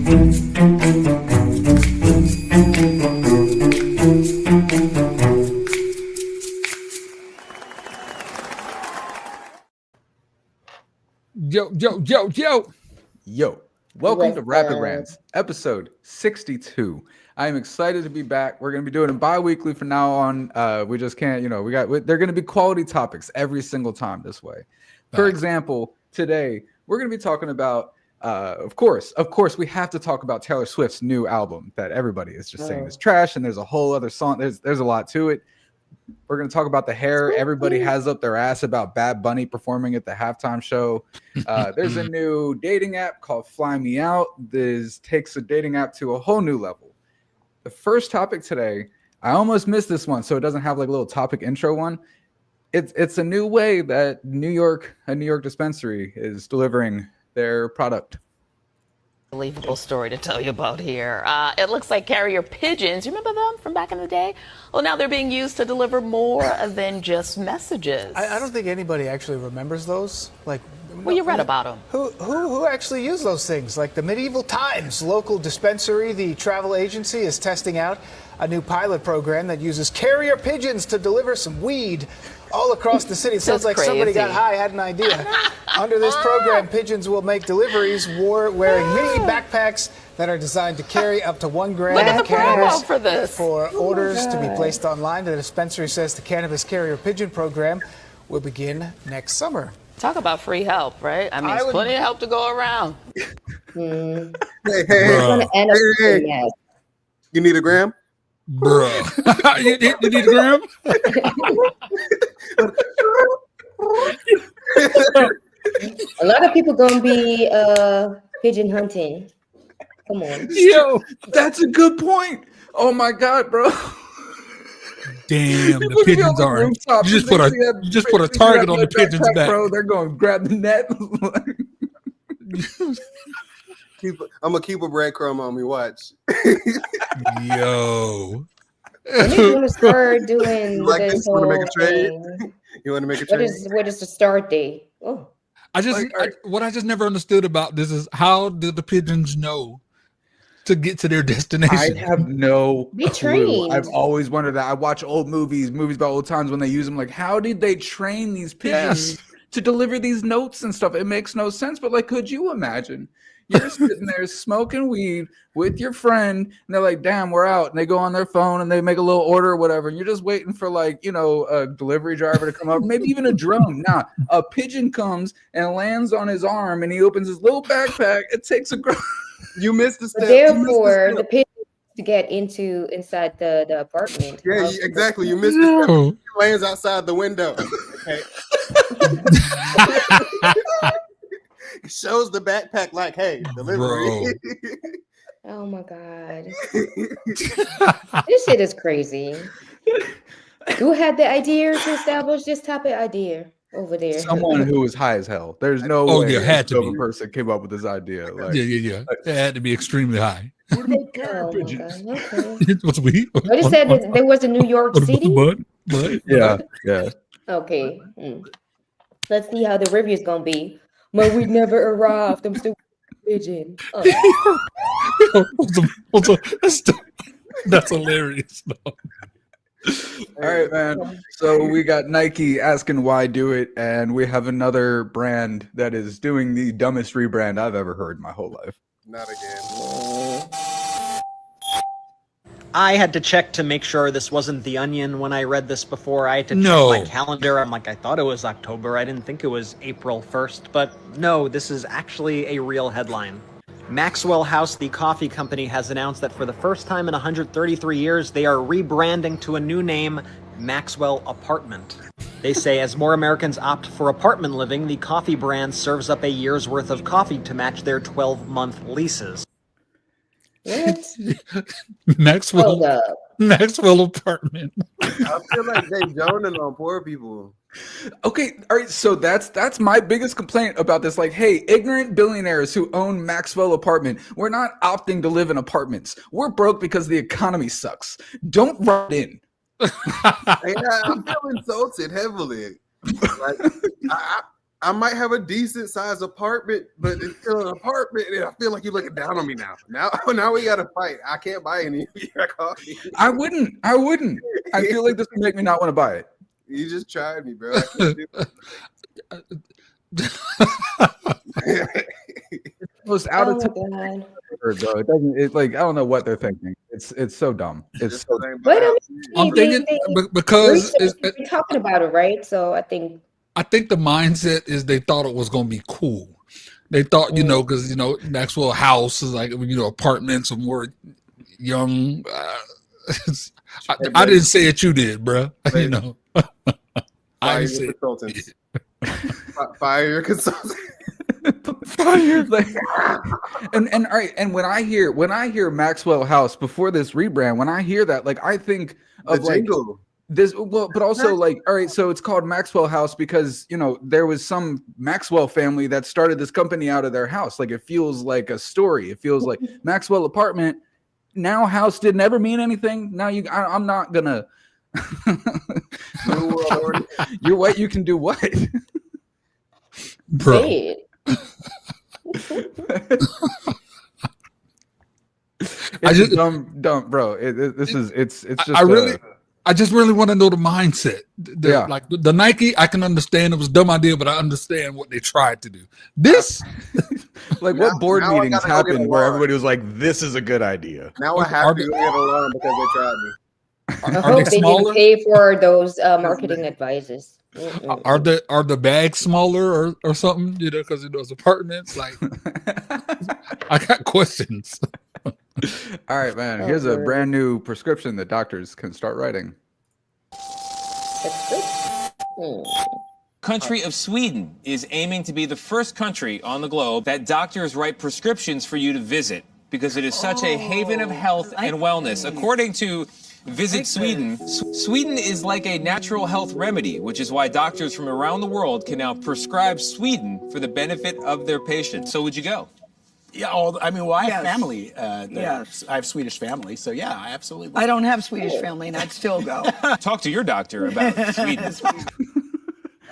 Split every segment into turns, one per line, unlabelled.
Yo. Welcome to Rapid Rants, episode 62. I am excited to be back. We're going to be doing it bi-weekly from now on. We just can't, they're going to be quality topics every single time this way. For example, today we're going to be talking about, of course, we have to talk about Taylor Swift's new album that everybody is just saying is trash, and there's a whole other song. There's a lot to it. We're going to talk about the hair everybody has up their ass about Bad Bunny performing at the halftime show. There's a new dating app called Fly Me Out. This takes a dating app to a whole new level. The first topic today, I almost missed this one, so it doesn't have like a little topic intro one. It's a new way that a New York dispensary is delivering their product.
Unbelievable story to tell you about here. It looks like carrier pigeons. You remember them from back in the day? Well, now they're being used to deliver more than just messages.
I don't think anybody actually remembers those.
Well, you read about them.
Who actually used those things? Like the Medieval Times local dispensary, the travel agency is testing out a new pilot program that uses carrier pigeons to deliver some weed all across the city. It sounds like somebody got high, had an idea. Under this program, pigeons will make deliveries wearing mini backpacks that are designed to carry up to 1 gram
Look at the
cannabis
promo for this.
For orders to be placed online. The dispensary says the cannabis carrier pigeon program will begin next summer.
Talk about free help, right? I mean, there's plenty of help to go around.
Hey.
You need a gram?
Bro. you need a gram?
A lot of people gonna be pigeon hunting. Come on.
Yo, that's a good point. Oh my God, bro.
Damn, the pigeons are. You just put a target on the pigeon's back,
bro. They're going to grab the net.
I'm gonna keep a breadcrumb on me. Watch.
Yo.
When are you gonna start doing
this
whole
make a trade?
thing?
You want to make a trade?
What is the start date? Oh.
What I just never understood about this is how did the pigeons know to get to their destination?
I have no
They
clue.
trained.
I've always wondered that. I watch old movies about old times when they use them. Like, how did they train these pigeons to deliver these notes and stuff? It makes no sense. But like, could you imagine? You're sitting there smoking weed with your friend, and they're like, damn, we're out. And they go on their phone and they make a little order or whatever. And you're just waiting for a delivery driver to come up, maybe even a drone. Nah, a pigeon comes and lands on his arm and he opens his little backpack. It takes a
You missed the step.
Therefore, the pigeon to get inside the apartment.
Yeah, exactly. You missed the step. He lands outside the window. Okay. Shows the backpack like, hey, delivery.
Oh my God. This shit is crazy. Who had the idea to establish this type of idea over there?
Someone who was high as hell. There's no way
had to be.
a person came up with this idea. Like,
Yeah. It had to be extremely high.
Oh my God. Okay.
What's weed?
I just said that there was a New York City.
But
yeah.
Okay. Let's see how the review's gonna be. My weed never arrived. I'm still pigeon.
That's hilarious.
All right, man. So we got Nike asking why do it, and we have another brand that is doing the dumbest rebrand I've ever heard in my whole life.
Not again.
I had to check to make sure this wasn't The Onion when I read this before. I had to check my calendar. I'm like, I thought it was October. I didn't think it was April 1st. But no, this is actually a real headline. Maxwell House, the coffee company, has announced that for the first time in 133 years, they are rebranding to a new name, Maxwell Apartment. They say as more Americans opt for apartment living, the coffee brand serves up a year's worth of coffee to match their 12-month leases.
What?
Maxwell Apartment.
I feel like they joning on poor people.
Okay, all right. So that's my biggest complaint about this. Like, hey, ignorant billionaires who own Maxwell Apartment, we're not opting to live in apartments. We're broke because the economy sucks. Don't run in.
Yeah, I feel insulted heavily. Like, I I might have a decent sized apartment, but it's still an apartment, and I feel like you're looking down on me now. Now we got to fight. I can't buy any of your coffee.
I wouldn't. I feel like this would make me not want to buy it.
You just tried me, bro. I can't do it.
Most out of
Oh,
touch
God.
bro. It doesn't. It's like I don't know what they're thinking. It's so dumb. It's so dumb.
But I mean,
I'm thinking because
we're talking about it, right? So I think
the mindset is they thought it was going to be cool. They thought, because Maxwell House is like apartments are more young. I didn't say it. You did, bro. I didn't say
consultants. Fire your consultants.
Like, and all right, and when I hear Maxwell House before this rebrand, when I hear that, like I think of
the jingle.
This, well, but also like, all right, so it's called Maxwell House because there was some Maxwell family that started this company out of their house. Like it feels like a story. It feels like Maxwell apartment. Now house didn't ever mean anything. Now I'm not gonna. You're what you can do what,
bro.
say it.
I just dumb, bro. It's just.
I just really want to know the mindset. Like the Nike, I can understand it was a dumb idea, but I understand what they tried to do. This,
like, what board meetings happened where everybody was like, "This is a good idea."
Now I have to go get a loan because they tried me.
I hope they didn't pay for those marketing advices.
Are the bags smaller or something? Because those apartments. Like, I got questions.
All right, man. Here's a brand new prescription that doctors can start writing.
Country of Sweden is aiming to be the first country on the globe that doctors write prescriptions for you to visit because it is such a haven of health and wellness. According to Visit Sweden, Sweden is like a natural health remedy, which is why doctors from around the world can now prescribe Sweden for the benefit of their patients. So would you go?
Yeah, I have family. Yes. I have Swedish family, so yeah, I absolutely would.
I don't have Swedish family, and I'd still go.
Talk to your doctor about Sweden.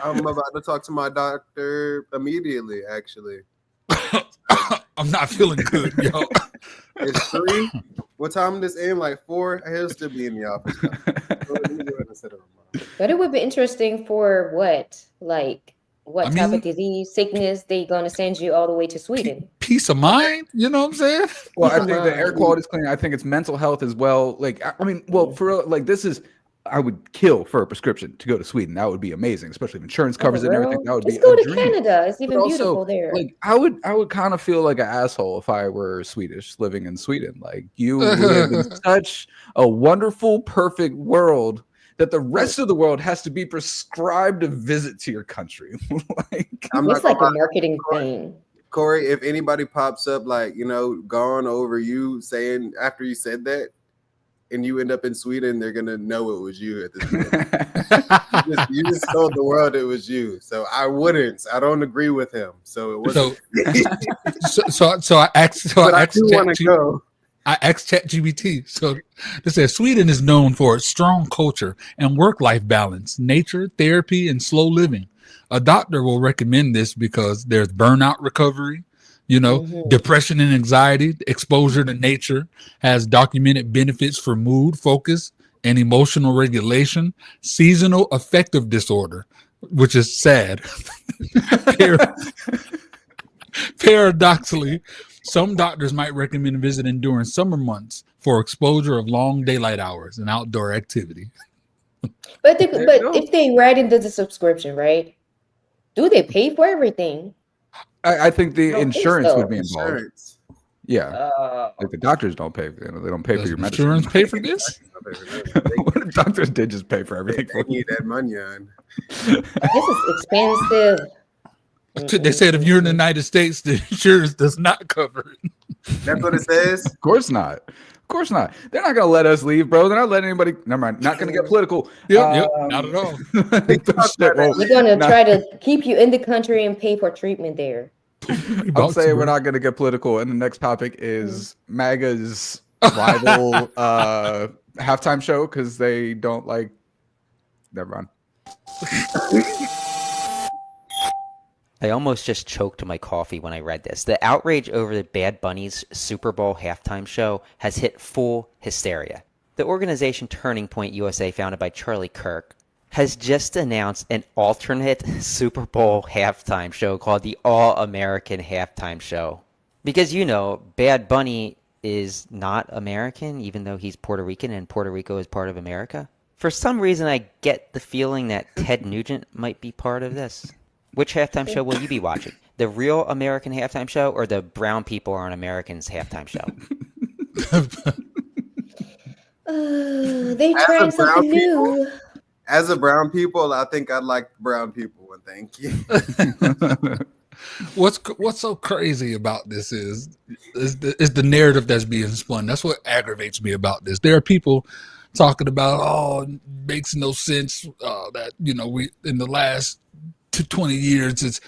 I'm about to talk to my doctor immediately, actually.
I'm not feeling good, yo.
It's 3. What time does this end? Like 4? He'll still be in the office.
But it would be interesting for what? Like, what type of disease, sickness they gonna send you all the way to Sweden?
Peace of mind, you know what I'm saying?
Well, I think the air quality is clean. I think it's mental health as well. Like, I mean, well, for real, like this is, I would kill for a prescription to go to Sweden. That would be amazing, especially if insurance covers it and everything. That would
Let's
be
go
a
to
dream.
Canada. It's even
But also,
beautiful there.
Like, I would kind of feel like an asshole if I were Swedish living in Sweden. Like, you live in such a wonderful, perfect world that the rest of the world has to be prescribed a visit to your country.
It's like a marketing thing.
Corey, if anybody pops up like, gone over you saying after you said that and you end up in Sweden, they're going to know it was you at this point. you just told the world it was you. So I don't agree with him. So it wasn't.
So I asked ChatGPT. So they said Sweden is known for its strong culture and work-life balance, nature, therapy, and slow living. A doctor will recommend this because there's burnout recovery, depression and anxiety. Exposure to nature has documented benefits for mood, focus, and emotional regulation. Seasonal affective disorder, which is sad. Paradoxically, some doctors might recommend visiting during summer months for exposure of long daylight hours and outdoor activity.
But if they write into the subscription, right? Do they pay for everything?
I think the insurance would be involved.
Insurance.
Yeah, like the doctors don't pay. They don't pay for your medicine.
Insurance pay for this?
What if doctors did just pay for everything?
They need that money on.
This is expensive.
They said if you're in the United States, the insurance does not cover it.
That's what it says?
Of course not. Of course not. They're not going to let us leave, bro. They're not letting anybody. Never mind. Not going to get political.
Yep, not at all.
We're going to try to keep you in the country and pay for treatment there.
I'm saying we're not going to get political. And the next topic is MAGA's rival halftime show because they don't like. Never mind.
I almost just choked on my coffee when I read this. The outrage over the Bad Bunny's Super Bowl halftime show has hit full hysteria. The organization Turning Point USA, founded by Charlie Kirk, has just announced an alternate Super Bowl halftime show called the All-American Halftime Show. Because, Bad Bunny is not American, even though he's Puerto Rican and Puerto Rico is part of America. For some reason, I get the feeling that Ted Nugent might be part of this. Which halftime show will you be watching? The real American halftime show or the Brown People Aren't Americans halftime show?
They tried something new.
As a brown people, I think I'd like brown people one. Thank you.
What's so crazy about this is the narrative that's being spun. That's what aggravates me about this. There are people talking about, it makes no sense that we in the last 20 years it's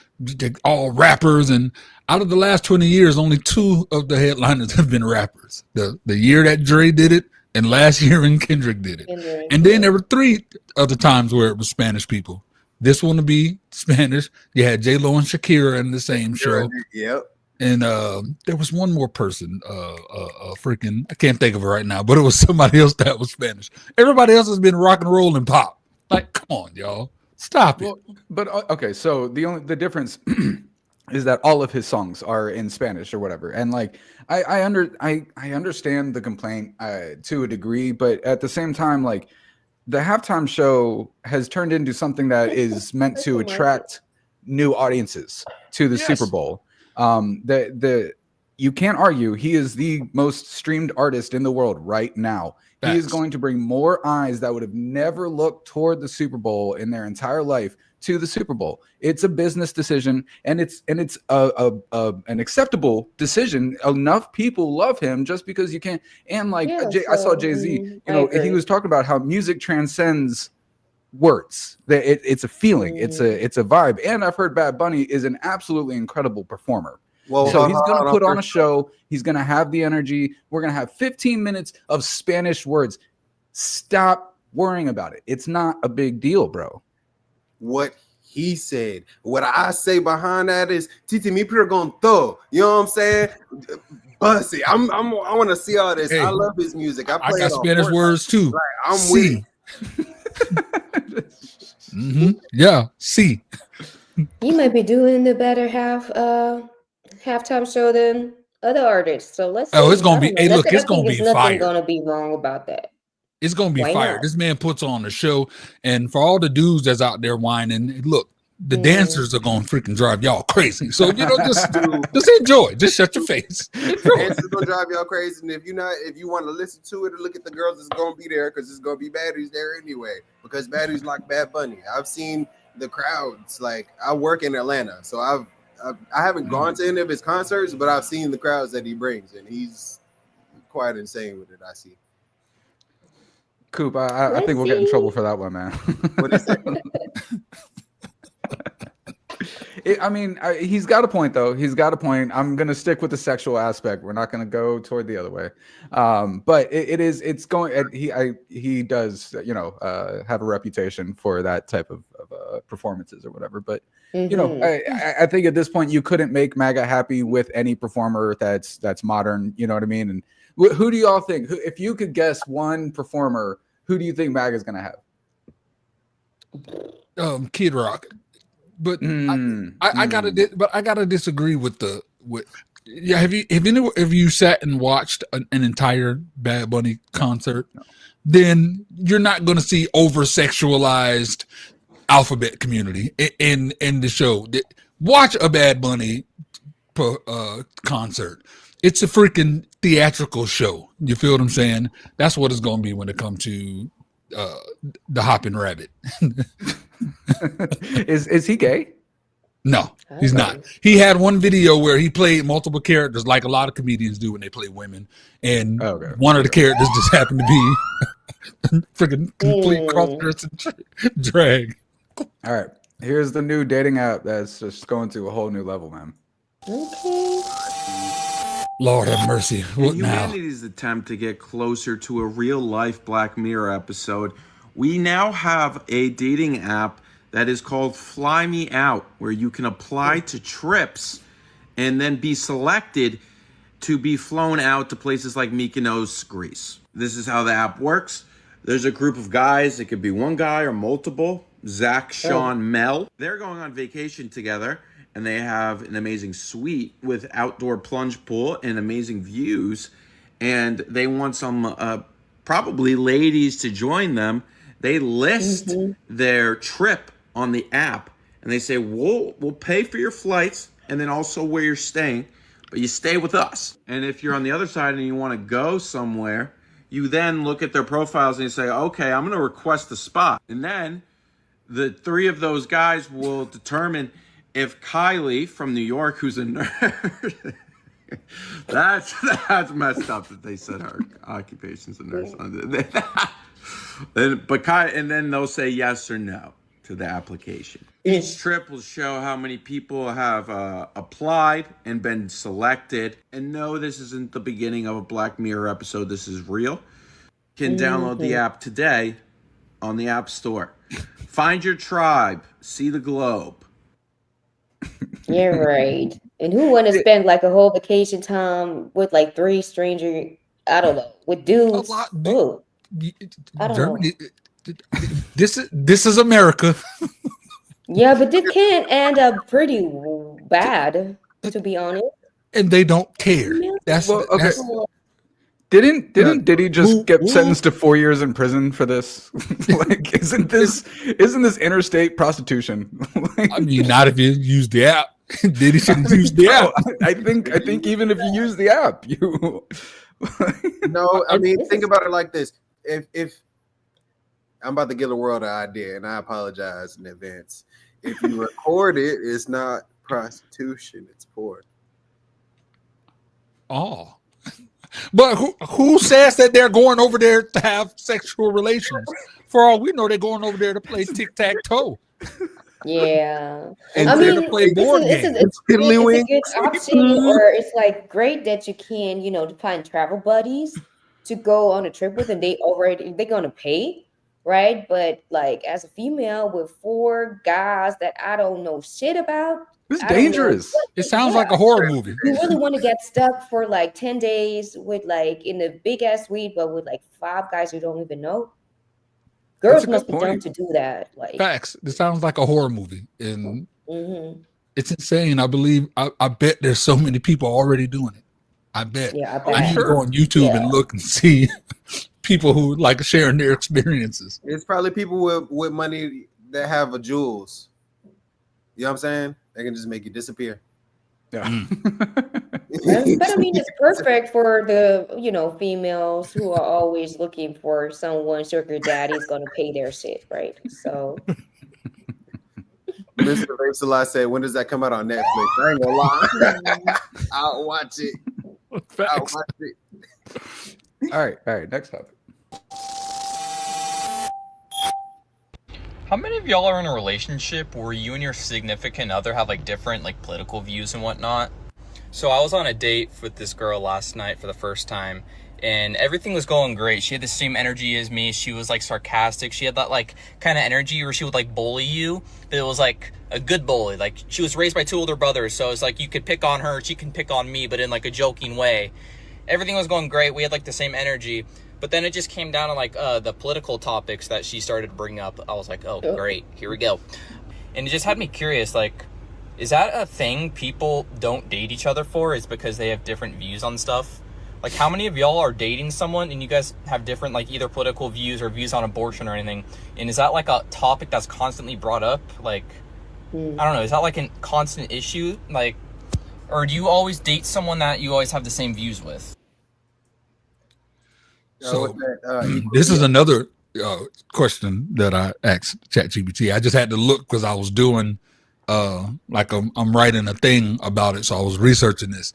all rappers, and out of the last 20 years, only 2 of the headliners have been rappers. The year that Dre did it, and last year when Kendrick did it. And then there were 3 other times where it was Spanish people. This one to be Spanish. You had J-Lo and Shakira in the same show.
Yep.
And there was one more person, I can't think of it right now, but it was somebody else that was Spanish. Everybody else has been rock and roll and pop. Like, come on, y'all. Stop it.
But okay, so the difference is that all of his songs are in Spanish or whatever, and like I understand the complaint to a degree, but at the same time, like the halftime show has turned into something that is meant to attract new audiences to the Super Bowl. You can't argue he is the most streamed artist in the world right now. Facts. He is going to bring more eyes that would have never looked toward the Super Bowl in their entire life to the Super Bowl. It's a business decision, and it's an acceptable decision. Enough people love him just because you can't. And like I saw Jay-Z, he was talking about how music transcends words. It's a feeling, it's a vibe. And I've heard Bad Bunny is an absolutely incredible performer. Well, so he's going to put on a show. He's going to have the energy. We're going to have 15 minutes of Spanish words. Stop worrying about it. It's not a big deal, bro.
What he said. What I say behind that is, Titi mi preguntó. You know what I'm saying? Bussy. I want to see all this. Hey, I love his music. I got
Spanish words too.
Like, I'm with.
Yeah. See.
He might be doing the better halftime show than other artists. So let's see.
It's gonna be. Hey, look, it's gonna be fire.
Nothing gonna be wrong about that.
It's gonna be fire. This man puts on a show, and for all the dudes that's out there whining, look, the dancers are gonna freaking drive y'all crazy. So just enjoy. Just shut your face.
Dancers gonna drive y'all crazy, and if you want to listen to it or look at the girls, it's gonna be there because it's gonna be batteries there anyway. Because batteries like Bad Bunny. I've seen the crowds. Like I work in Atlanta, so I haven't gone to any of his concerts, but I've seen the crowds that he brings, and he's quite insane with it. I see.
Coop, I think we'll get in trouble for that one, man.
What is that?
He's got a point, though. He's got a point. I'm going to stick with the sexual aspect. We're not going to go toward the other way. But it's going. He does, have a reputation for that type of performances or whatever. But I think at this point you couldn't make MAGA happy with any performer that's modern. You know what I mean? And who do y'all think? If you could guess one performer, who do you think MAGA is going to
have? Kid Rock. But I gotta disagree with have you sat and watched an entire Bad Bunny concert? No. Then you're not going to see over sexualized alphabet community in the show. Watch a Bad Bunny concert. It's a freaking theatrical show. You feel what I'm saying? That's what it's going to be when it comes to the Hopping Rabbit.
Is he gay?
No, he's not. He had one video where he played multiple characters like a lot of comedians do when they play women. And one of the characters just happened to be freaking complete cross and drag.
All right. Here's the new dating app that's just going to a whole new level, man.
Okay.
Lord have mercy. What now?
Humanity's attempt to get closer to a real-life Black Mirror episode. We now have a dating app that is called Fly Me Out, where you can apply to trips and then be selected to be flown out to places like Mykonos, Greece. This is how the app works. There's a group of guys. It could be one guy or multiple. Zach, Sean, Mel. They're going on vacation together, and they have an amazing suite with outdoor plunge pool and amazing views. And they want some probably ladies to join them. They list their trip on the app, and they say, we'll pay for your flights and then also where you're staying, but you stay with us. And if you're on the other side and you want to go somewhere, you then look at their profiles and you say, okay, I'm going to request a spot. And then the three of those guys will determine if Kylie from New York, who's a nurse, that's messed up that they said her occupation's a nurse. And then they'll say yes or no to the application. Each trip will show how many people have applied and been selected. And no, this isn't the beginning of a Black Mirror episode. This is real. You can download the app today on the App Store. Find your tribe. See the globe.
Yeah, right. And who want to spend like a whole vacation time with like 3 strangers? I don't know, with dudes. Oh, I don't know.
This is America.
Yeah, but this can end up pretty bad, to be honest.
And they don't care. That's
okay. Didn't Diddy just get sentenced to 4 years in prison for this? Like, isn't this interstate prostitution? Like,
I mean, not if you use the app. Diddy shouldn't use the app.
I think even if you use the app, you.
No, I mean, think about it like this: if I'm about to give the world an idea, and I apologize in advance. If you record it, it's not prostitution; it's porn.
Oh. But who says that they're going over there to have sexual relations? For all we know, they're going over there to play tic-tac-toe.
Yeah.
And
I mean,
to play board games.
it's a good option, or it's like great that you can, find travel buddies to go on a trip with, and they're gonna pay, right? But like as a female with 4 guys that I don't know shit about.
It's dangerous.
It sounds like a horror movie.
You really want to get stuck for like 10 days with like in a big ass suite, but with like 5 guys you don't even know. Girls must be dumb to do that. Like
facts. It sounds like a horror movie, and it's insane. I believe. I bet there's so many people already doing it. I bet.
Yeah, I bet.
I need to go on YouTube and look and see people who like sharing their experiences.
It's probably people with money that have a jewels. You know what I'm saying? They can just make you disappear.
Yeah.
But I mean, it's perfect for the, females who are always looking for someone sugar daddy's going to pay their shit, right? So.
Mr. Vasalai said, when does that come out on Netflix? I ain't gonna lie. I'll watch it.
Facts.
I'll watch it.
All right. Next topic.
How many of y'all are in a relationship where you and your significant other have like different like political views and whatnot? So I was on a date with this girl last night for the first time, and everything was going great. She had the same energy as me. She was like sarcastic. She had that like kind of energy where she would like bully you, but it was like a good bully. Like she was raised by 2 older brothers, so it's like you could pick on her, she can pick on me, but in like a joking way. Everything was going great. We had like the same energy. But then it just came down to like the political topics that she started bringing up. I was like, oh, great, here we go. And it just had me curious, like, is that a thing people don't date each other for? Is because they have different views on stuff? Like, how many of y'all are dating someone and you guys have different, like, either political views or views on abortion or anything? And is that like a topic that's constantly brought up? Like, I don't know, is that like a constant issue? Like, or do you always date someone that you always have the same views with?
So this is another question that I asked ChatGPT. I just had to look because I was doing I'm writing a thing about it, so I was researching this.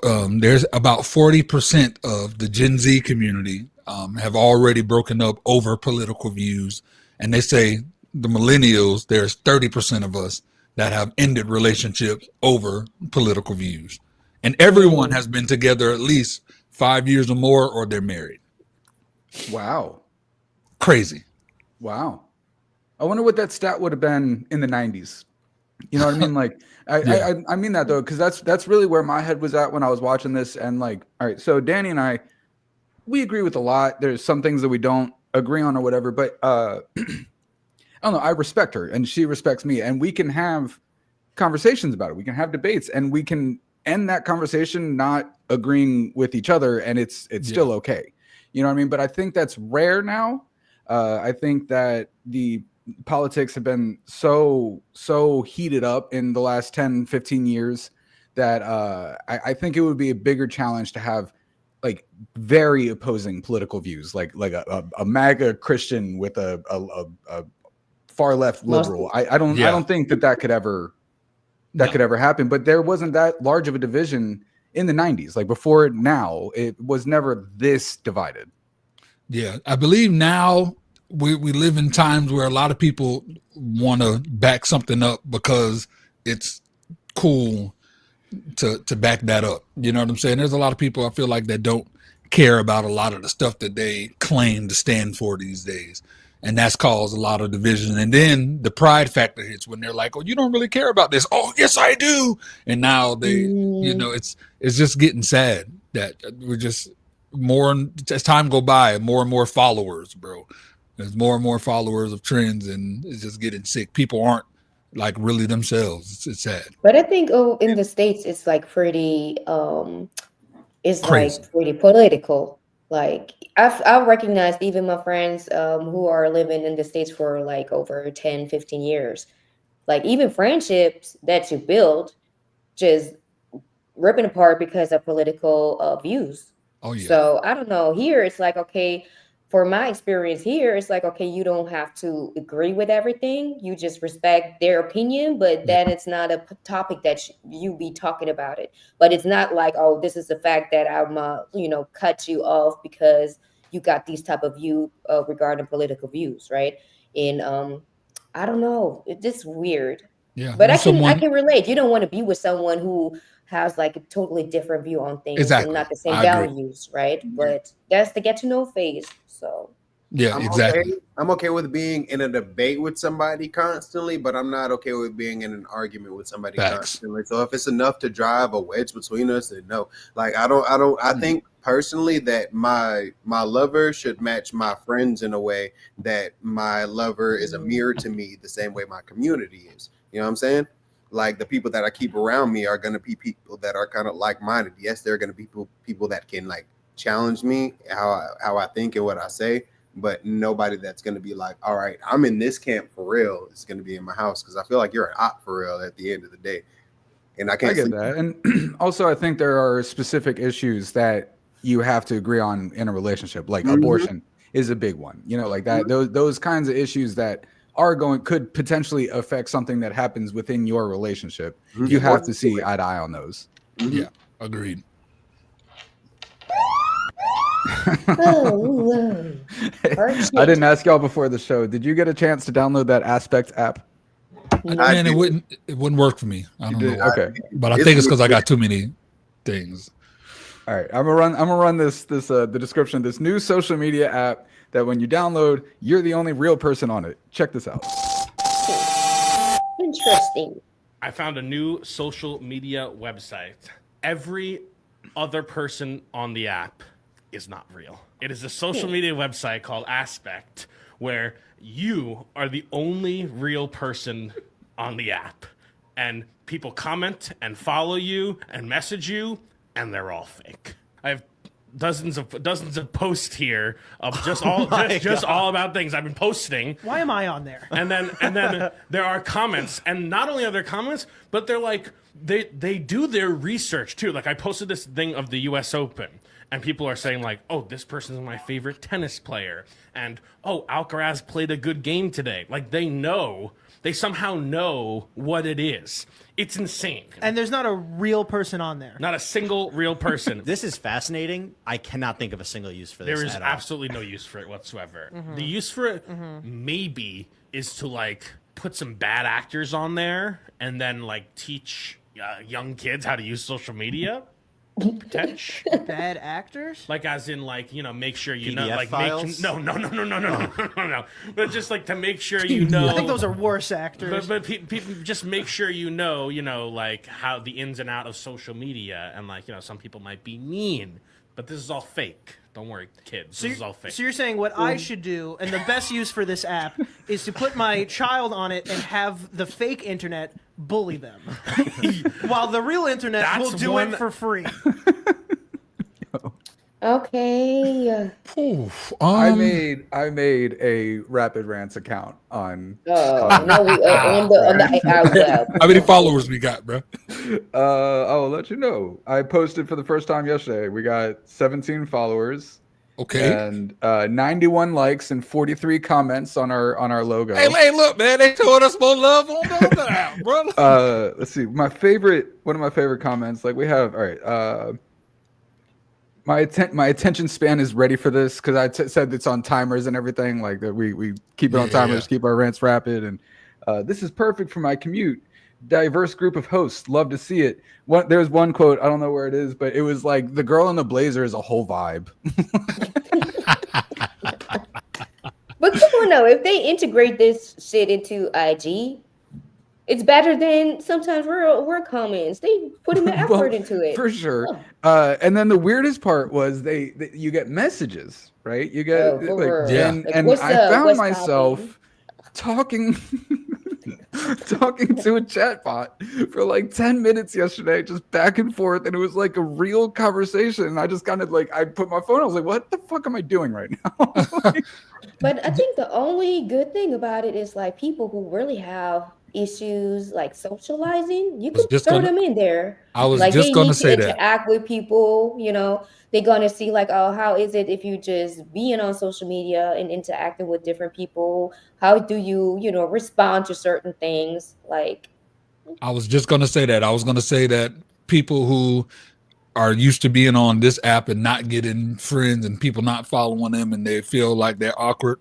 There's about 40% of the Gen Z community have already broken up over political views, and they say the millennials, there's 30% of us that have ended relationships over political views, and everyone has been together at least 5 years or more, or they're married.
Wow.
Crazy.
Wow. I wonder what that stat would have been in the 90s. You know what I mean? Like, I mean that though, because that's really where my head was at when I was watching this. And like, all right, so Danny and I, we agree with a lot. There's some things that we don't agree on or whatever, but I don't know. I respect her and she respects me, and we can have conversations about it. We can have debates, and we can end that conversation not agreeing with each other, and it's still okay. You know what I mean? But I think that's rare now. I think that the politics have been so heated up in the last 10, 15 years that I think it would be a bigger challenge to have like very opposing political views, like a MAGA Christian with a far left liberal. I don't think that could ever could ever happen. But there wasn't that large of a division in the 90s. Like before now, it was never this divided.
Yeah, I believe now we live in times where a lot of people want to back something up because it's cool to back that up. You know what I'm saying? There's a lot of people I feel like that don't care about a lot of the stuff that they claim to stand for these days. And that's caused a lot of division. And then the pride factor hits when they're like, oh, you don't really care about this. Oh, yes, I do. And now they, you know, it's just getting sad that we're just more, as time go by, more and more followers, bro. There's more and more followers of trends, and it's just getting sick. People aren't like really themselves. It's sad.
But I think in the States it's like pretty it's
Crazy.
like pretty political. Like I've recognized even my friends who are living in the States for like over 10, 15 years. Like even friendships that you build just ripping apart because of political views.
Oh yeah.
So I don't know. Here it's like, okay, for my experience here, it's like, okay, you don't have to agree with everything. You just respect their opinion, but then it's not a topic that you be talking about it. But it's not like, oh, this is the fact that I'm, cut you off because you got these type of view regarding political views, right? And I don't know, it's just weird.
Yeah.
But I can relate. You don't want to be with someone who has like a totally different view on things
Exactly.
and not the same
I agree.
values, right? But that's the get to know phase. So
yeah, exactly.
I'm okay with being in a debate with somebody constantly, but I'm not okay with being in an argument with somebody constantly. So if it's enough to drive a wedge between us, then no. Like I think personally that my lover should match my friends in a way that my lover is a mirror to me the same way my community is. You know what I'm saying? Like the people that I keep around me are going to be people that are kind of like-minded. Yes, they're going to be people that can like challenge me, how I think and what I say, but nobody that's going to be like, all right, I'm in this camp for real. It's going to be in my house because I feel like you're an op for real at the end of the day. And I can't
get that. And also, I think there are specific issues that you have to agree on in a relationship, like abortion is a big one. You know, like that. Those kinds of issues that could potentially affect something that happens within your relationship. You have to see eye to eye on those.
Yeah, agreed.
I didn't ask y'all before the show. Did you get a chance to download that Aspect app?
Man, it wouldn't work for me. I don't know.
Okay,
but I think it's because I got too many things.
All right, I'm gonna run this the description of this new social media app that when you download, you're the only real person on it. Check this out.
Interesting.
I found a new social media website. Every other person on the app is not real. It is a social media website called Aspect, where you are the only real person on the app. And people comment and follow you and message you, and they're all fake. I have dozens of posts here of just all about things I've been posting.
Why am I on there?
And then there are comments, and not only are there comments, but they're like they do their research too. Like I posted this thing of the US Open, and people are saying like, oh, this person is my favorite tennis player, and oh, Alcaraz played a good game today. Like they somehow know what it is. It's insane.
And there's not a real person on there.
Not a single real person.
This is fascinating. I cannot think of a single use for this.
There is absolutely no use for it whatsoever. The use for it maybe is to like put some bad actors on there and then like teach young kids how to use social media.
Bad actors?
Like as in like, you know, make sure you know
PDF
like
files?
no. But just like to make sure you know.
I think those are worse actors.
But people just make sure you know, like how the ins and out of social media, and like, you know, some people might be mean, but this is all fake. Don't worry, kids. This is all fake.
So you're saying what I should do, and the best use for this app, is to put my child on it and have the fake internet bully them, while the real internet will do it for free.
Okay.
I made a Rapid Rants account on.
No, we on the AI web.
How many followers we got, bro?
I will let you know. I posted for the first time yesterday. We got 17 followers.
Okay.
And 91 likes and 43 comments on our logo.
Hey, look, man, they showed us more love on the other app, brother.
Let's see. One of my favorite comments. Like we have. All right. My attention span is ready for this because I said it's on timers and everything. Like that, we keep it on timers, keep our rants rapid, and this is perfect for my commute. Diverse group of hosts, love to see it. There's one quote, I don't know where it is, but it was like the girl in the blazer is a whole vibe.
But come on, though, if they integrate this shit into IG, it's better than sometimes we're comments. They put in the effort into it
For sure. And then the weirdest part was you get messages, right? You get and I found myself talking to a chatbot for like 10 minutes yesterday, just back and forth, and it was like a real conversation. And I just kind of like I put my phone, I was like, what the fuck am I doing right now?
But I think the only good thing about it is like people who really have issues like socializing, you can throw them in there.
I was
like
just
they
gonna
need
say
to
that.
interact with people, you know, they're gonna see like, oh, how is it if you just being on social media and interacting with different people? How do you, you know, respond to certain things? Like
I was just gonna say that. I was gonna say that people who are used to being on this app and not getting friends and people not following them and they feel like they're awkward,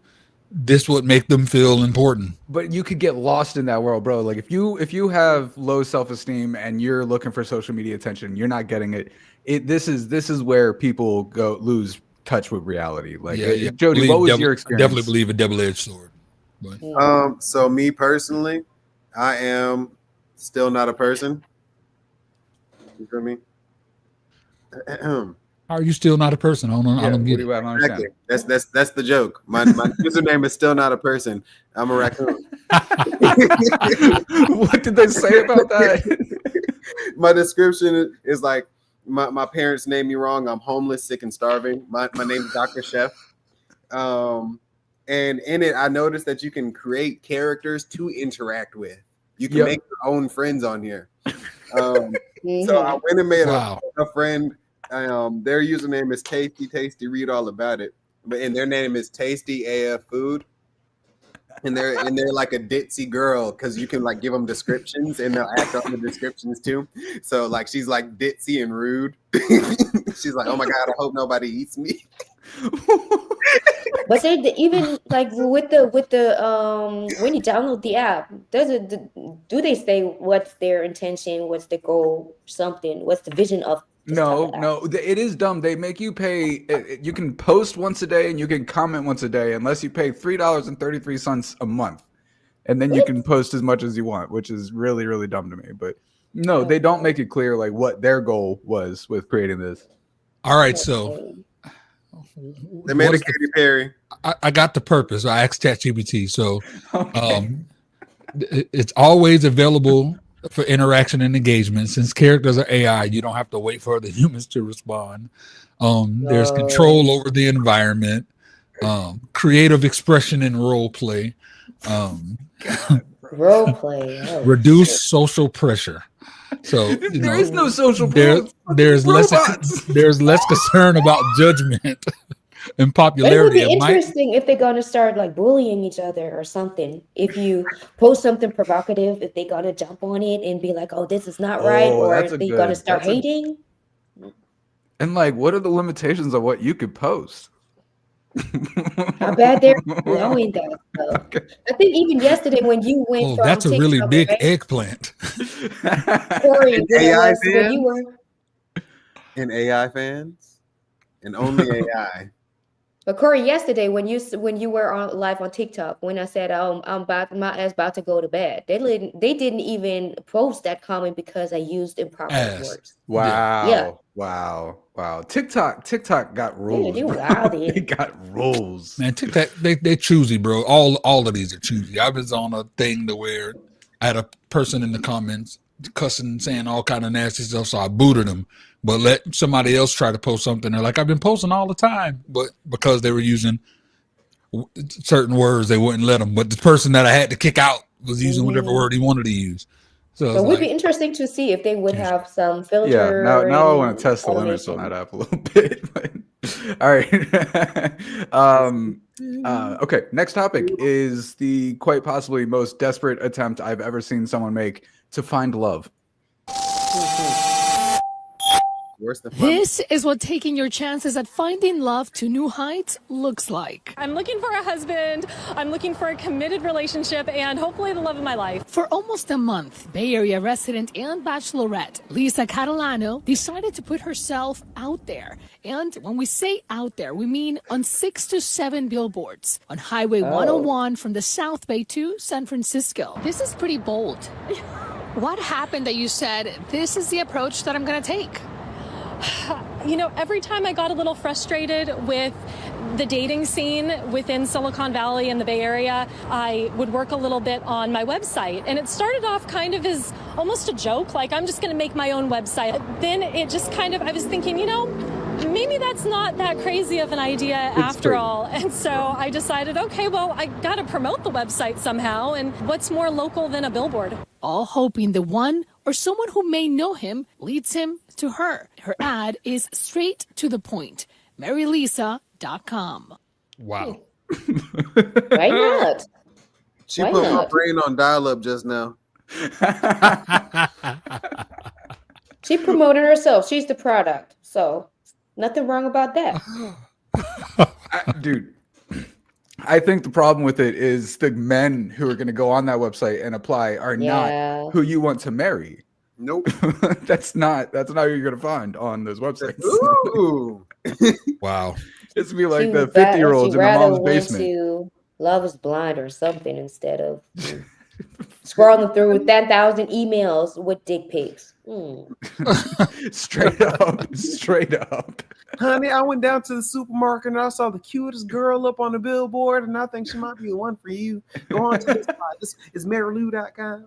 this would make them feel important.
But you could get lost in that world, bro. Like if you have low self-esteem and you're looking for social media attention, you're not getting it. This is where people go lose touch with reality. Like Jody, what was your experience?
Definitely believe a double-edged sword. But.
So me personally, I am still not a person. You feel me?
How are you still not a person? I don't get it.
Exactly. That's the joke. My username is still not a person. I'm a raccoon.
What did they say about that?
My description is like my parents named me wrong. I'm homeless, sick, and starving. My name is Dr. Chef. And in it, I noticed that you can create characters to interact with. You can make your own friends on here. So I went and made a friend. Their username is Tasty. Read all about it. And their name is Tasty AF Food. And they're like a ditzy girl because you can like give them descriptions and they'll act on the descriptions too. So like she's like ditzy and rude. She's like, oh my god, I hope nobody eats me.
but they even like with the when you download the app, do they say what's their intention, what's the goal, something, what's the vision of?
No, it is dumb. They make you pay. You can post once a day and you can comment once a day unless you pay $3.33 a month, and then you can post as much as you want, which is really, really dumb to me. But no, they don't make it clear like what their goal was with creating this.
All right, so
they made a Katy Perry.
I got the purpose. I asked ChatGPT, so it's always available for interaction and engagement. Since characters are AI, you don't have to wait for the humans to respond. There's control over the environment, creative expression and role play, reduce social pressure. So
there is no social
pressure. There's less concern about judgment and popularity.
It would be interesting if they're gonna start like bullying each other or something. If you post something provocative, if they're gonna jump on it and be like, "Oh, this is not right," or if they're gonna start hating.
And like, what are the limitations of what you could post?
How bad they're knowing that. Okay. I think even yesterday when you went, from
that's a
TikTok,
really big eggplant.
Corey, when you were.
And AI fans, and only AI.
But Corey, yesterday when you were on live on TikTok, when I said my ass about to go to bed, they didn't even post that comment because I used improper words.
Wow.
Yeah.
Wow. TikTok got rules.
They
bro.
wilded.
They got rules.
Man, TikTok, they choosy, bro. All of these are choosy. I was on a thing to where I had a person in the comments cussing, saying all kind of nasty stuff, so I booted them. But let somebody else try to post something. They're like, I've been posting all the time, but because they were using certain words, they wouldn't let them. But the person that I had to kick out was using whatever word he wanted to use. So
it would be interesting to see if they would have some filter.
Yeah, now I want to test the limits on that app a little bit. All right. Okay, next topic is the quite possibly most desperate attempt I've ever seen someone make to find love.
This is what taking your chances at finding love to new heights looks like.
I'm looking for a husband, I'm looking for a committed relationship, and hopefully the love of my life.
For almost a month, Bay Area resident and bachelorette Lisa Catalano decided to put herself out there. And when we say out there, we mean on 6 to 7 billboards on Highway 101 from the South Bay to San Francisco. This is pretty bold. What happened that you said, this is the approach that I'm going to take?
You know, every time I got a little frustrated with the dating scene within Silicon Valley and the Bay Area, I would work a little bit on my website. And it started off kind of as almost a joke, like I'm just going to make my own website. Then it just kind of, I was thinking, you know, maybe that's not that crazy of an idea after all. And so I decided, okay, well, I got to promote the website somehow. And what's more local than a billboard?
All hoping the one or someone who may know him leads him to her. Her ad is straight to the point. MaryLisa.com.
Wow.
Why not?
She
Why
put my
not?
brain on dial-up just now.
She promoted herself. She's the product. So nothing wrong about that.
Dude, I think the problem with it is the men who are going to go on that website and apply are not who you want to marry.
Nope.
That's not who you're going to find on those websites.
Ooh.
Wow.
It's be like the 50-year-olds in the mom's basement.
To Love is Blind or something instead of scrolling through with 10,000 emails with dick pics.
Straight up.
Honey, I went down to the supermarket and I saw the cutest girl up on the billboard, and I think she might be the one for you. Go on to this spot. This is marylou.com.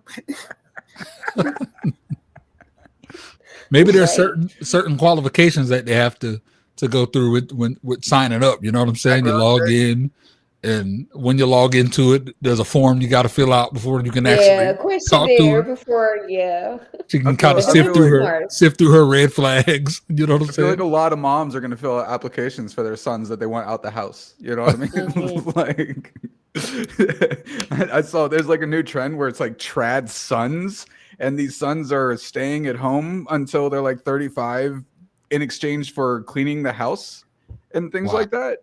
Maybe there's certain qualifications that they have to go through with signing up. You know what I'm saying? You log in, and when you log into it, there's a form you got to fill out before you can actually talk to her.
Before,
She can kind of sift through her red flags. You know what I'm
I feel
saying?
like a lot of moms are going to fill out applications for their sons that they want out the house. You know what I mean? Like, I saw there's like a new trend where it's like trad sons, and these sons are staying at home until they're like 35 in exchange for cleaning the house and things like that.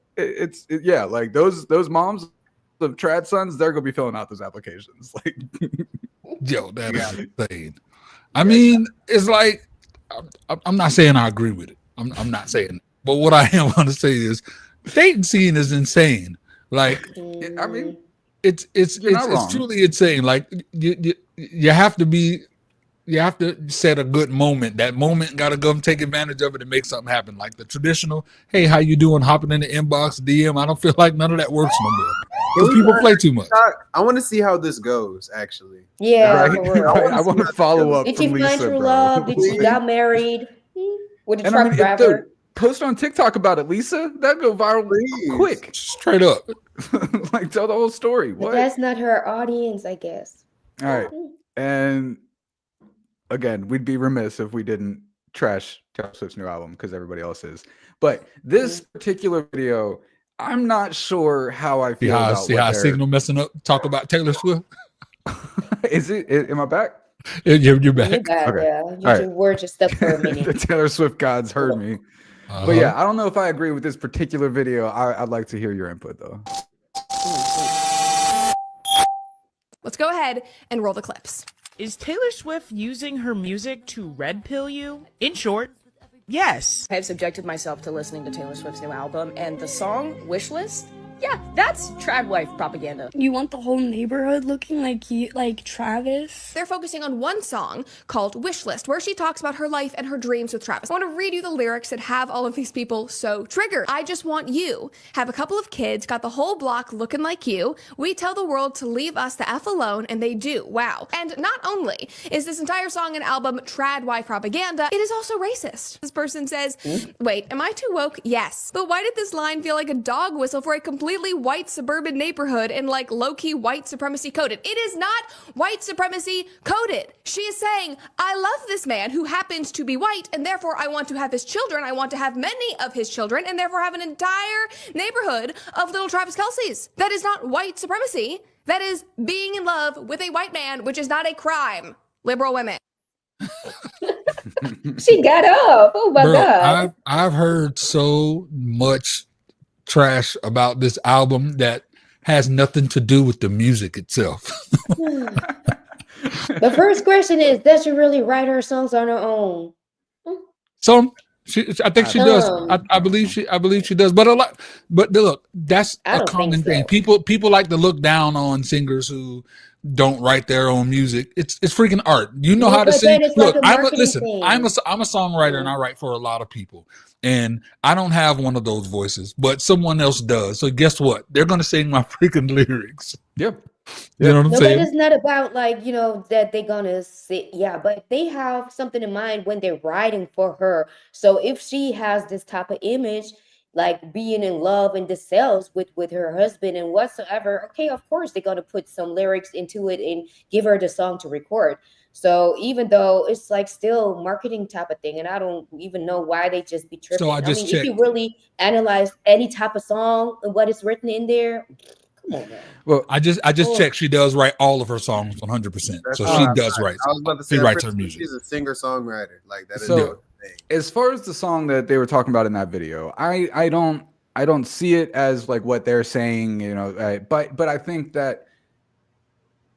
Like those moms of trad sons, they're gonna be filling out those applications. Like,
yo, that is insane. I mean, it's like I'm not saying I agree with it. I'm not saying, but what I am going to say is, dating scene is insane. Like,
I mean,
it's truly insane. Like you have to set a good moment. That moment got to go and take advantage of it and make something happen. Like the traditional, hey, how you doing? Hopping in the inbox, DM. I don't feel like none of that works no more. Because people play too much.
I want to see how this goes, actually.
Yeah.
I want to follow up.
Did
from
you find
Lisa,
true
bro.
love? Did you got married? With a
And
truck
I mean,
driver?
post on TikTok about it, Lisa. That'd go viral quick.
Straight up.
Like, tell the whole story.
But
What?
that's not her audience, I guess.
All right. And again, we'd be remiss if we didn't trash Taylor Swift's new album because everybody else is. But this particular video, I'm not sure how I feel
See how Signal messing up? Talk about Taylor Swift.
Am I back?
You're back.
You got,
Okay.
yeah.
All right.
Were just up for a minute.
The Taylor Swift gods heard me. But yeah, I don't know if I agree with this particular video. I'd like to hear your input though.
Let's go ahead and roll the clips.
Is Taylor Swift using her music to red pill you? In short, Yes.
I have subjected myself to listening to Taylor Swift's new album, and the song Wishlist, yeah, that's trad wife propaganda.
You want the whole neighborhood looking like you, like Travis?
They're focusing on one song called Wishlist, where she talks about her life and her dreams with Travis. I want to read you the lyrics that have all of these people so triggered. I just want you. Have a couple of kids, got the whole block looking like you. We tell the world to leave us the F alone, and they do. Wow. And not only is this entire song and album trad wife propaganda, it is also racist. This person says, wait, am I too woke? Yes. But why did this line feel like a dog whistle for a completely white suburban neighborhood and like low-key white supremacy coded? It is not white supremacy coded. She is saying, I love this man who happens to be white, and therefore I want to have his children. I want to have many of his children, and therefore have an entire neighborhood of little Travis Kelce's. That is not white supremacy. That is being in love with a white man, which is not a crime. Liberal women.
She got up. Oh my God.
I've heard so much trash about this album that has nothing to do with the music itself.
The first question is, does she really write her songs on her own?
I think she does. I believe she does. But look, that's a common thing. People like to look down on singers who don't write their own music. It's freaking art. You know how to sing. Look, I'm a songwriter and I write for a lot of people. And I don't have one of those voices, but someone else does. So guess what? They're going to sing my freaking lyrics.
Yep.
You know what I'm saying?
But it's not about like, that they're going to sit. Yeah, but they have something in mind when they're writing for her. So if she has this type of image, like being in love and the cells with her husband and whatsoever, okay, of course they're going to put some lyrics into it and give her the song to record. So even though it's like still marketing type of thing, and I don't even know why they just be tripping.
So I mean,
if you really analyze any type of song and what is written in there, come on, man.
Well, I just checked. She does write all of her songs 100%. So she does write.
I was about to say,
she writes her music.
She's a singer songwriter. Like that is
so. As far as the song that they were talking about in that video, I don't see it as like what they're saying, but I think that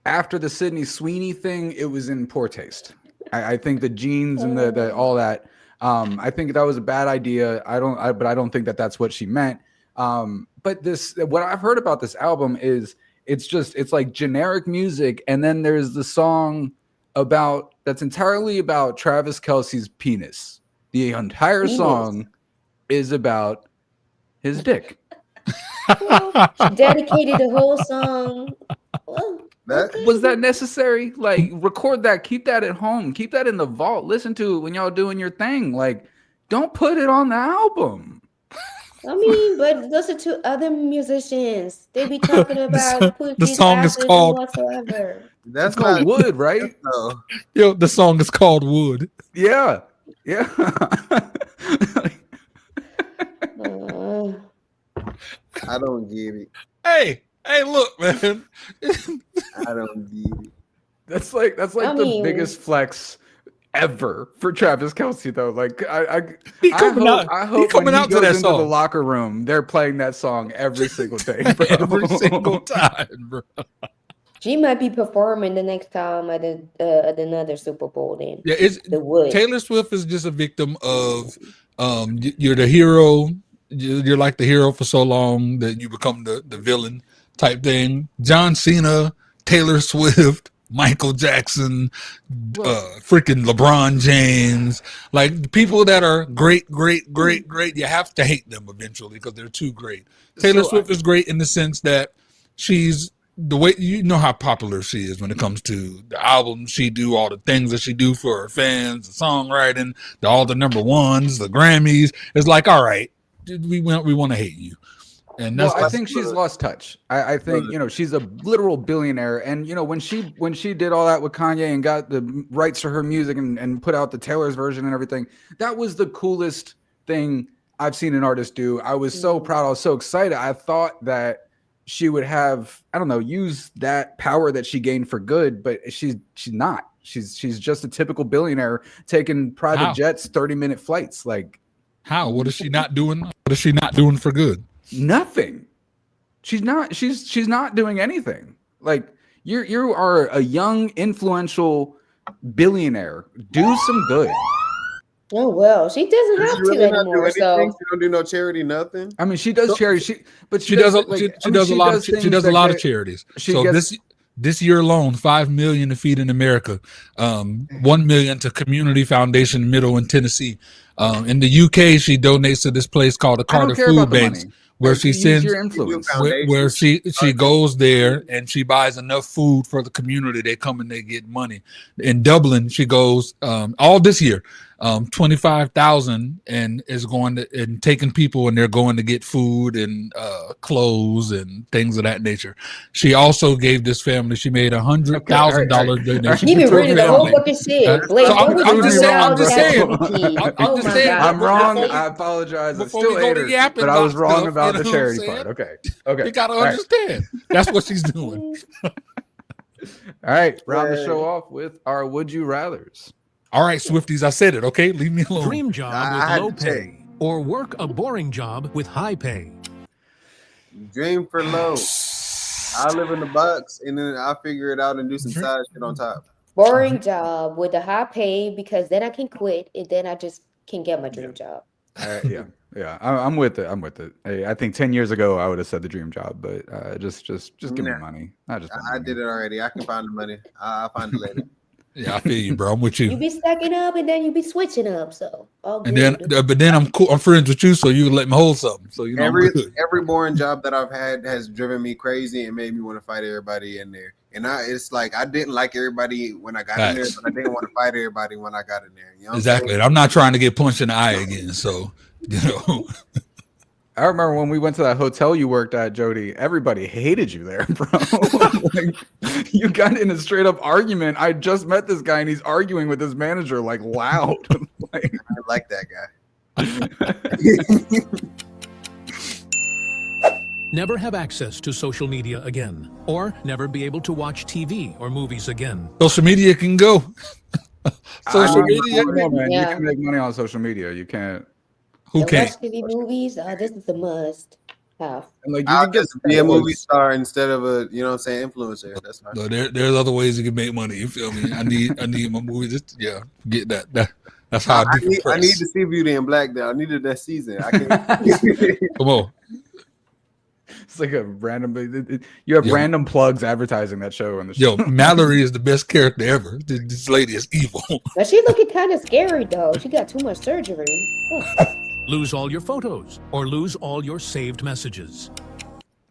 after the Sydney Sweeney thing, it was in poor taste. I think the jeans and the all that. I think that was a bad idea. But I don't think that that's what she meant. But what I've heard about this album is it's like generic music, and then there's the song that's entirely about Travis Kelce's penis. The entire song is about his dick.
She dedicated the whole song.
Was that necessary? Like, record that, keep that at home, keep that in the vault, listen to it when y'all doing your thing. Like, don't put it on the album.
I mean, but listen to other musicians. They be talking about
the song is called
whatsoever.
That's called Wood, right?
Yo, the song is called Wood.
Yeah.
I don't get it.
Hey, look, man.
I don't get it.
That's like the biggest flex ever for Travis Kelce, though. Like I hope when he goes into the locker room, they're playing that song every single day, bro.
Every single time, bro.
She might be performing the next time at another Super Bowl. Then
Taylor Swift is just a victim of you're the hero. You're like the hero for so long that you become the villain type thing. John Cena, Taylor Swift, Michael Jackson, freaking LeBron James, like people that are great. You have to hate them eventually because they're too great. Taylor Swift is great in the sense that she's the way, you know how popular she is when it comes to the albums she do, all the things that she do for her fans, the songwriting, all the number ones, the Grammys. It's like, all right, we want to hate you. And that's
I think she's lost touch. I think she's a literal billionaire, and when she did all that with Kanye and got the rights to her music and put out the Taylor's version and everything, that was the coolest thing I've seen an artist do. I was so proud. I was so excited. I thought that she would have, use that power that she gained for good, but she's not. She's just a typical billionaire taking private jets, 30-minute flights. Like,
how? What is she not doing? What is she not doing for good?
Nothing. She's not doing anything. Like, you are a young, influential billionaire. Do some good.
Oh well, she doesn't
Does
have
she
to
really not do
anymore.
anything?
So
She don't do no charity, nothing.
I mean, she does charity.
She does a lot of charities. So this year alone, 5 million to Feed in America, 1 million to Community Foundation Middle in Tennessee. In the UK, she donates to this place called the Carter Food Banks, where she sends where she goes there and she buys enough food for the community. They come and they get money. In Dublin, she goes all this year, 25,000 and is going to and taking people and they're going to get food and clothes and things of that nature. She also gave this family. She made $100,000 donation.
You been reading the whole fucking shit. Blake,
So
what
I'm
would
just
you do
saying.
without ChatGPT? Oh my god.
I'm wrong. I apologize. I still ate her, but I was wrong about the charity part. Okay.
You gotta understand. That's what she's doing.
All right. Round the show off with our Would You Rathers.
All right, Swifties, I said it. Okay, leave me alone.
Dream job with low pay or work a boring job with high pay.
Dream for low. I live in the box and then I figure it out and do some side shit on top.
Boring job with a high pay because then I can quit and then I just can get my dream job.
Yeah. I'm with it. Hey, I think 10 years ago I would have said the dream job, but just give me money. I
did it already. I can find the money. I'll find it later.
Yeah, I feel you, bro. I'm with you.
You be stacking up and then you be switching up. So
and then I'm cool. I'm friends with you, so you let me hold something. So you know,
every boring job that I've had has driven me crazy and made me want to fight everybody in there. And it's like I didn't like everybody when I got in there, but I didn't want to fight everybody when I got in there. You know
exactly. I'm not trying to get punched in the eye again. So you know.
I remember when we went to that hotel you worked at, Jody, everybody hated you there, bro. Like, you got in a straight up argument. I just met this guy and he's arguing with his manager like loud.
Like, I like that guy.
Never have access to social media again, or never be able to watch TV or movies again.
Social media can go. Social media,
man. You can make money on social media. You can't.
Who can't?
Watch TV movies. This is a must have.
And like you can just be a movie star instead of a influencer. That's fine.
No, there's other ways you can make money. You feel me? I need my movies. Get that. That's how I need
to see Beauty in Black. Though I needed that season. I can't.
Come on.
It's like a random. You have random plugs advertising that show on the show.
Yo, Mallory is the best character ever. This lady is evil.
But she looking kind of scary though. She got too much surgery.
Lose all your photos or lose all your saved messages.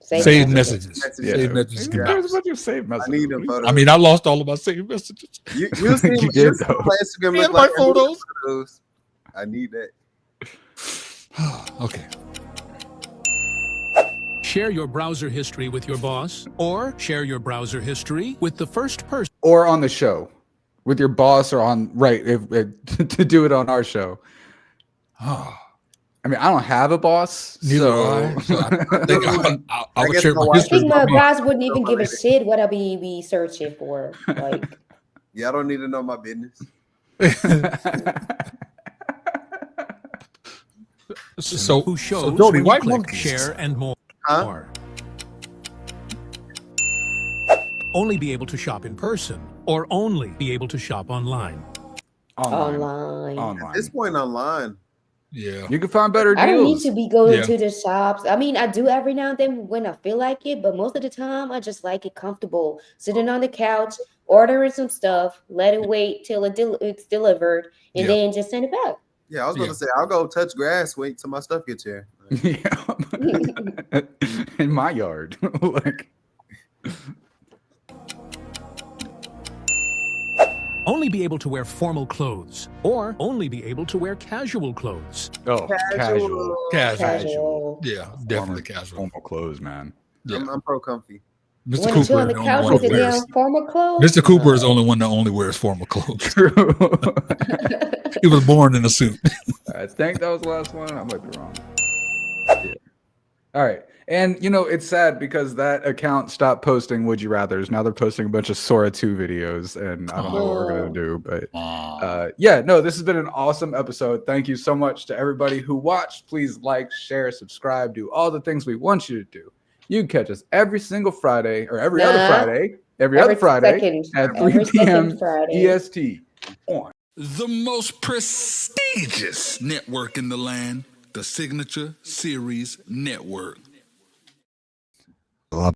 Saved messages.
Yeah.
Saved messages.
There's a bunch of saved messages.
I need them photos.
I mean, I lost all of my saved messages.
You see
you did though.
Instagram look
my
like
photos.
I need that.
Okay.
Share your browser history with your boss, or share your browser history with the first person.
Or on the show with your boss, or on to do it on our show. Oh. I mean, I don't have a boss, so
I think I would share my
I
history.
think my boss wouldn't even give a shit what I be searching for. Like,
yeah, I don't need to know my business.
So who shows
Jody,
when you
white
click
monkeys.
share and more.
Huh?
Only be able to shop in person, or only be able to shop online.
online.
At this point, online.
Yeah,
you can find better deals.
I don't need to be going to the shops. I mean, I do every now and then when I feel like it, but most of the time I just like it comfortable, sitting on the couch, ordering some stuff, let it wait till it's delivered, and then just send it back.
Yeah, I was going to say, I'll go touch grass, wait till my stuff gets here.
In my yard. Like,
Only be able to wear formal clothes, or only be able to wear casual clothes.
oh,
Casual. Yeah, definitely casual.
Formal clothes, man.
Yeah.
I'm pro comfy.
Mr.
Want to chill
Cooper
on
is
the
the
couch
only one
with
that
the
wears.
damn formal clothes?
Mr. Cooper is the only one that only wears formal clothes. He was born in a suit.
I think that was the last one. I might be wrong. Yeah. All right. And, it's sad because that account stopped posting Would You Rathers. Now they're posting a bunch of Sora 2 videos, and I don't know what we're going to do. But this has been an awesome episode. Thank you so much to everybody who watched. Please like, share, subscribe, do all the things we want you to do. You can catch us every single Friday, or every other Friday, every other Friday
second,
at 3 p.m. EST on
The most prestigious network in the land, the Signature Series Network.